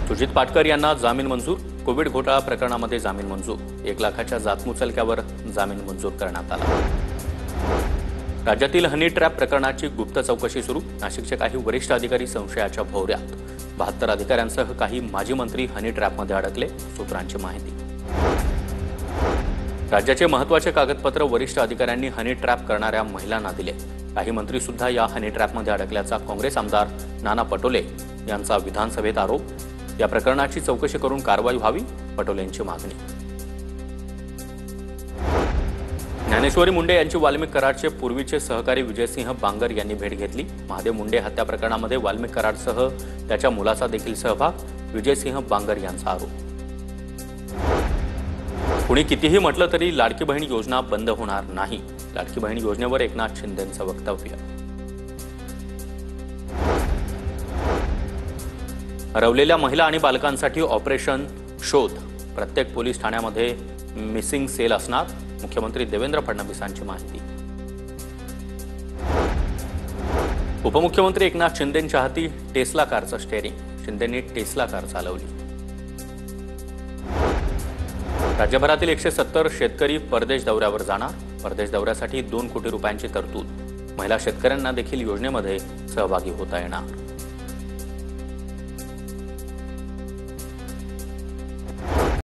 सुजित पाटकर यांना जामीन मंजूर। कोविड घोटाळा प्रकरणामध्ये जामीन मंजूर। 1 लाखाच्या जातमुचलक्यावर जामीन मंजूर करण्यात आला। राज्यातील हनी ट्रॅप प्रकरणाची गुप्त चौकशी सुरू। नाशिकचे काही वरिष्ठ अधिकारी संशयाच्या भोवऱ्यात। 72 अधिकाऱ्यांसह काही माजी मंत्री हनी ट्रॅपमध्ये अडकले, सूत्रांची माहिती। राज्याचे महत्त्वाचे कागदपत्र वरिष्ठ अधिकाऱ्यांनी हनी ट्रॅप करणाऱ्या महिलांना दिले। काही मंत्री सुद्धा या हनी ट्रॅपमध्ये अडकल्याचा काँग्रेस आमदार नाना पटोले यांचा विधानसभेत आरोप। या प्रकरणाची चौकशी करून कारवाई व्हावी, पटोलेंची मागणी। ज्ञानेश्वरी मुंडे यांची वाल्मिक कराडचे पूर्वीचे सहकारी विजयसिंह बांगर यांनी भेट घेतली। महादेव मुंडे हत्या प्रकरणामध्ये वाल्मिक कराडसह त्याच्या मुलाचा देखील सहभाग, विजयसिंह बांगर यांचा आरोप। कुणी कितीही म्हटलं तरी लाडकी बहीण योजना बंद होणार नाही। लाडकी बहीण योजनेवर एकनाथ शिंदेंचं वक्तव्य। हरवलेल्या महिला आणि बालकांसाठी ऑपरेशन शोध। प्रत्येक पोलीस ठाण्यामध्ये मिसिंग सेल असणार, मुख्यमंत्री देवेंद्र फडणवीसांची माहिती। उपमुख्यमंत्री एकनाथ शिंदेंच्या हाती टेस्ला कारचं स्टेअरिंग। शिंदेंनी टेस्ला कार चालवली। राज्यभरातील 170 शेतकरी परदेश दौऱ्यावर जाणार। परदेश दौऱ्यासाठी 2 कोटी रुपयांची तरतूद। महिला शेतकऱ्यांना देखील योजनेमध्ये सहभागी होता येणार।